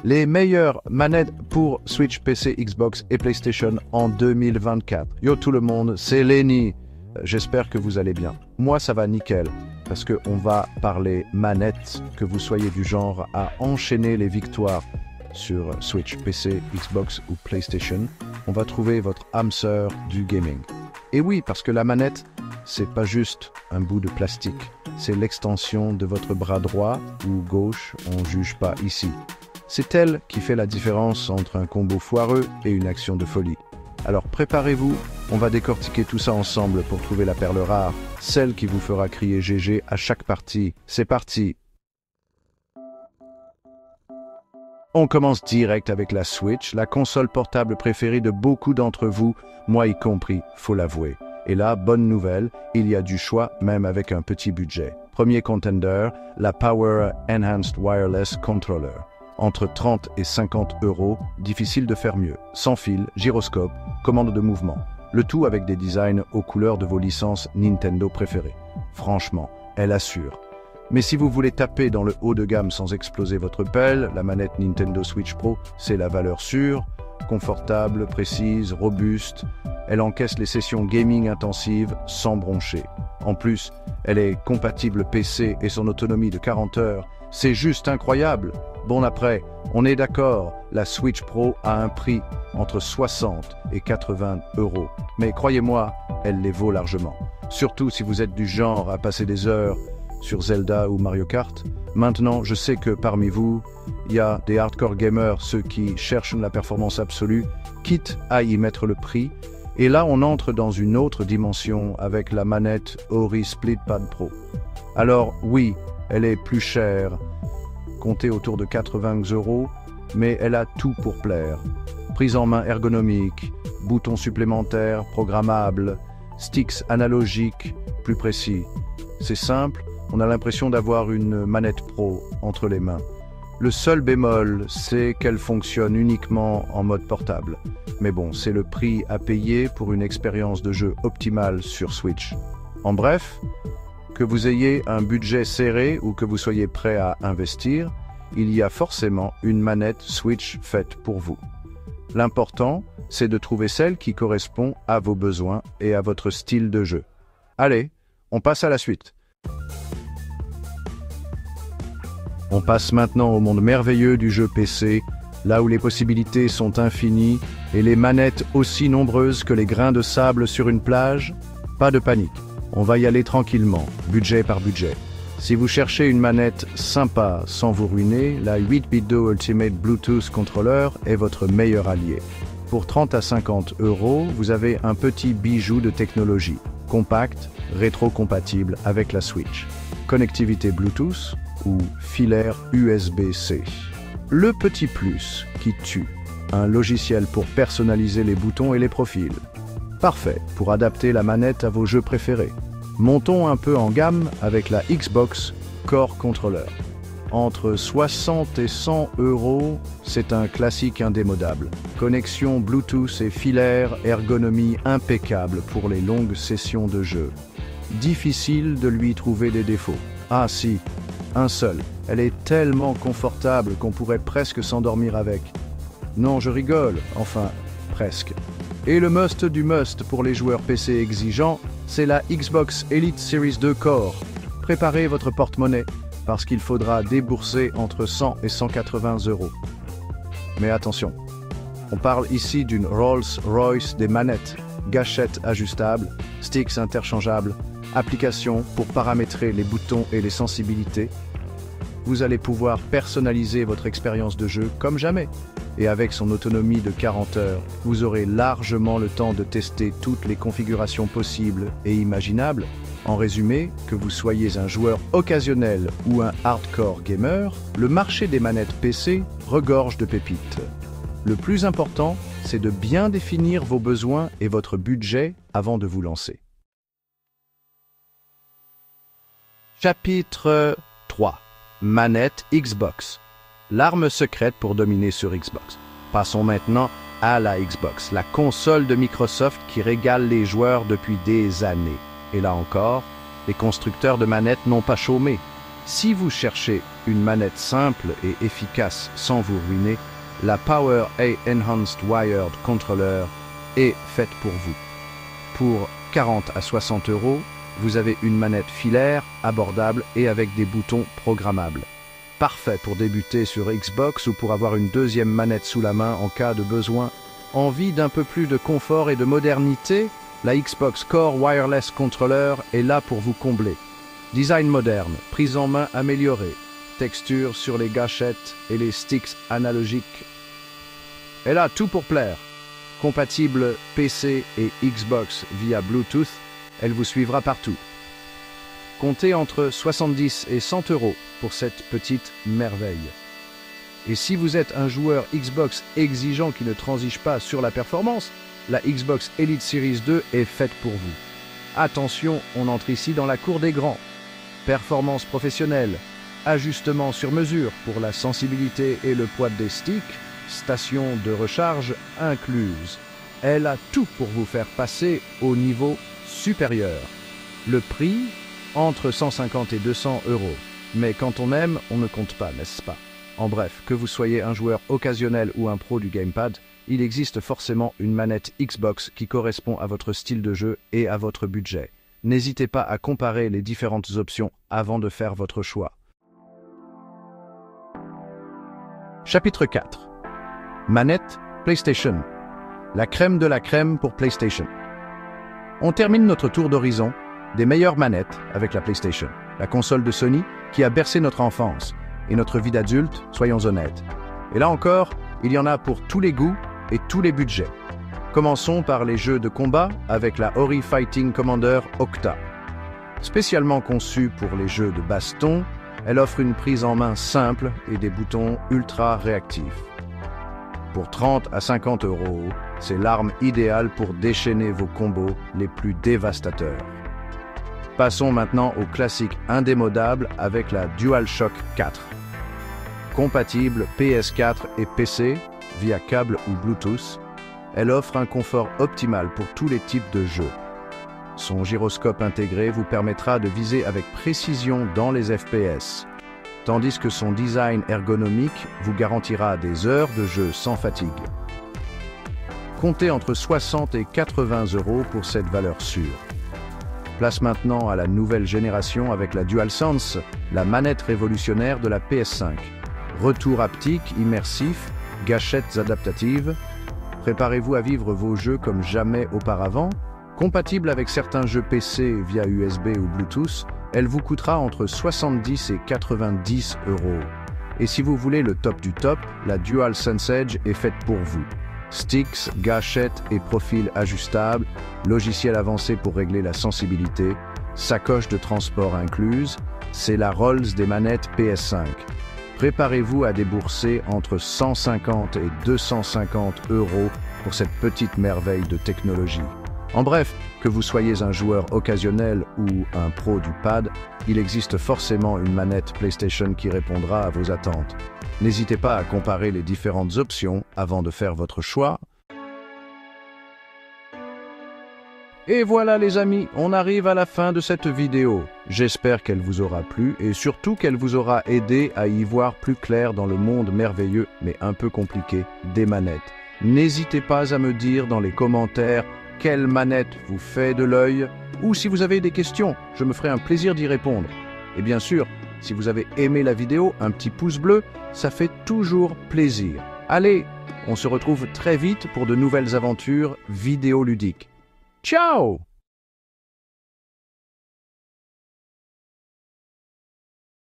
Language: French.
Les meilleures manettes pour Switch, PC, Xbox et PlayStation en 2024. Yo tout le monde, c'est Lenny. J'espère que vous allez bien. Moi ça va nickel, parce qu'on va parler manettes, que vous soyez du genre à enchaîner les victoires sur Switch, PC, Xbox ou PlayStation. On va trouver votre âme sœur du gaming. Et oui, parce que la manette, c'est pas juste un bout de plastique. C'est l'extension de votre bras droit ou gauche, on juge pas ici. C'est elle qui fait la différence entre un combo foireux et une action de folie. Alors préparez-vous, on va décortiquer tout ça ensemble pour trouver la perle rare, celle qui vous fera crier GG à chaque partie. C'est parti! On commence direct avec la Switch, la console portable préférée de beaucoup d'entre vous, moi y compris, faut l'avouer. Et là, bonne nouvelle, il y a du choix même avec un petit budget. Premier contender, la Power Enhanced Wireless Controller. Entre 30 et 50 €, difficile de faire mieux. Sans fil, gyroscope, commande de mouvement. Le tout avec des designs aux couleurs de vos licences Nintendo préférées. Franchement, elle assure. Mais si vous voulez taper dans le haut de gamme sans exploser votre pelle, la manette Nintendo Switch Pro, c'est la valeur sûre, confortable, précise, robuste. Elle encaisse les sessions gaming intensives sans broncher. En plus, elle est compatible PC et son autonomie de 40 heures. C'est juste incroyable. Bon après, on est d'accord, la Switch Pro a un prix entre 60 et 80 €. Mais croyez-moi, elle les vaut largement. Surtout si vous êtes du genre à passer des heures sur Zelda ou Mario Kart. Maintenant, je sais que parmi vous, il y a des hardcore gamers, ceux qui cherchent la performance absolue, quitte à y mettre le prix. Et là, on entre dans une autre dimension avec la manette Ori SplitPad Pro. Alors oui, elle est plus chère, comptée autour de 80 €, mais elle a tout pour plaire. Prise en main ergonomique, boutons supplémentaires, programmables, sticks analogiques, plus précis. C'est simple, on a l'impression d'avoir une manette pro entre les mains. Le seul bémol, c'est qu'elle fonctionne uniquement en mode portable. Mais bon, c'est le prix à payer pour une expérience de jeu optimale sur Switch. En bref, que vous ayez un budget serré ou que vous soyez prêt à investir, il y a forcément une manette Switch faite pour vous. L'important, c'est de trouver celle qui correspond à vos besoins et à votre style de jeu. Allez, on passe à la suite. On passe maintenant au monde merveilleux du jeu PC, là où les possibilités sont infinies et les manettes aussi nombreuses que les grains de sable sur une plage. Pas de panique, on va y aller tranquillement, budget par budget. Si vous cherchez une manette sympa sans vous ruiner, la 8BitDo Ultimate Bluetooth Controller est votre meilleur allié. Pour 30 à 50 €, vous avez un petit bijou de technologie, compact, rétro-compatible avec la Switch. Connectivité Bluetooth ou filaire USB-C. Le petit plus qui tue, un logiciel pour personnaliser les boutons et les profils. Parfait pour adapter la manette à vos jeux préférés. Montons un peu en gamme avec la Xbox Core Controller. Entre 60 et 100 €, c'est un classique indémodable. Connexion Bluetooth et filaire, ergonomie impeccable pour les longues sessions de jeu. Difficile de lui trouver des défauts. Ah si, un seul. Elle est tellement confortable qu'on pourrait presque s'endormir avec. Non, je rigole, enfin, presque. Et le must du must pour les joueurs PC exigeants, c'est la Xbox Elite Series 2 Core. Préparez votre porte-monnaie, parce qu'il faudra débourser entre 100 et 180 €. Mais attention, on parle ici d'une Rolls-Royce des manettes, gâchettes ajustables, sticks interchangeables, applications pour paramétrer les boutons et les sensibilités. Vous allez pouvoir personnaliser votre expérience de jeu comme jamais. Et avec son autonomie de 40 heures, vous aurez largement le temps de tester toutes les configurations possibles et imaginables. En résumé, que vous soyez un joueur occasionnel ou un hardcore gamer, le marché des manettes PC regorge de pépites. Le plus important, c'est de bien définir vos besoins et votre budget avant de vous lancer. Chapitre 3. Manette Xbox. L'arme secrète pour dominer sur Xbox. Passons maintenant à la Xbox, la console de Microsoft qui régale les joueurs depuis des années. Et là encore, les constructeurs de manettes n'ont pas chômé. Si vous cherchez une manette simple et efficace sans vous ruiner, la Power A Enhanced Wired Controller est faite pour vous. Pour 40 à 60 €, vous avez une manette filaire, abordable et avec des boutons programmables. Parfait pour débuter sur Xbox ou pour avoir une deuxième manette sous la main en cas de besoin. Envie d'un peu plus de confort et de modernité? La Xbox Core Wireless Controller est là pour vous combler. Design moderne, prise en main améliorée, texture sur les gâchettes et les sticks analogiques. Elle a tout pour plaire. Compatible PC et Xbox via Bluetooth, elle vous suivra partout. Comptez entre 70 et 100 € pour cette petite merveille. Et si vous êtes un joueur Xbox exigeant qui ne transige pas sur la performance, la Xbox Elite Series 2 est faite pour vous. Attention, on entre ici dans la cour des grands. Performance professionnelle, ajustement sur mesure pour la sensibilité et le poids des sticks, station de recharge incluse. Elle a tout pour vous faire passer au niveau supérieur. Le prix, entre 150 et 200 €. Mais quand on aime, on ne compte pas, n'est-ce pas? En bref, que vous soyez un joueur occasionnel ou un pro du gamepad, il existe forcément une manette Xbox qui correspond à votre style de jeu et à votre budget. N'hésitez pas à comparer les différentes options avant de faire votre choix. Chapitre 4. Manette PlayStation. La crème de la crème pour PlayStation. On termine notre tour d'horizon des meilleures manettes avec la PlayStation, la console de Sony qui a bercé notre enfance et notre vie d'adulte, soyons honnêtes. Et là encore, il y en a pour tous les goûts et tous les budgets. Commençons par les jeux de combat avec la Ori Fighting Commander Octa. Spécialement conçue pour les jeux de baston, elle offre une prise en main simple et des boutons ultra réactifs. Pour 30 à 50 €, c'est l'arme idéale pour déchaîner vos combos les plus dévastateurs. Passons maintenant au classique indémodable avec la DualShock 4. Compatible PS4 et PC via câble ou Bluetooth, elle offre un confort optimal pour tous les types de jeux. Son gyroscope intégré vous permettra de viser avec précision dans les FPS, tandis que son design ergonomique vous garantira des heures de jeu sans fatigue. Comptez entre 60 et 80 € pour cette valeur sûre. Place maintenant à la nouvelle génération avec la DualSense, la manette révolutionnaire de la PS5. Retour haptique immersif, gâchettes adaptatives. Préparez-vous à vivre vos jeux comme jamais auparavant. Compatible avec certains jeux PC via USB ou Bluetooth, elle vous coûtera entre 70 et 90 €. Et si vous voulez le top du top, la DualSense Edge est faite pour vous. Sticks, gâchettes et profils ajustables, logiciel avancé pour régler la sensibilité, sacoche de transport incluse, c'est la Rolls des manettes PS5. Préparez-vous à débourser entre 150 et 250 € pour cette petite merveille de technologie. En bref, que vous soyez un joueur occasionnel ou un pro du pad, il existe forcément une manette PlayStation qui répondra à vos attentes. N'hésitez pas à comparer les différentes options avant de faire votre choix. Et voilà les amis, on arrive à la fin de cette vidéo. J'espère qu'elle vous aura plu et surtout qu'elle vous aura aidé à y voir plus clair dans le monde merveilleux mais un peu compliqué des manettes. N'hésitez pas à me dire dans les commentaires quelle manette vous fait de l'œil ou si vous avez des questions, je me ferai un plaisir d'y répondre. Et bien sûr, si vous avez aimé la vidéo, un petit pouce bleu, ça fait toujours plaisir. Allez, on se retrouve très vite pour de nouvelles aventures vidéoludiques. Ciao!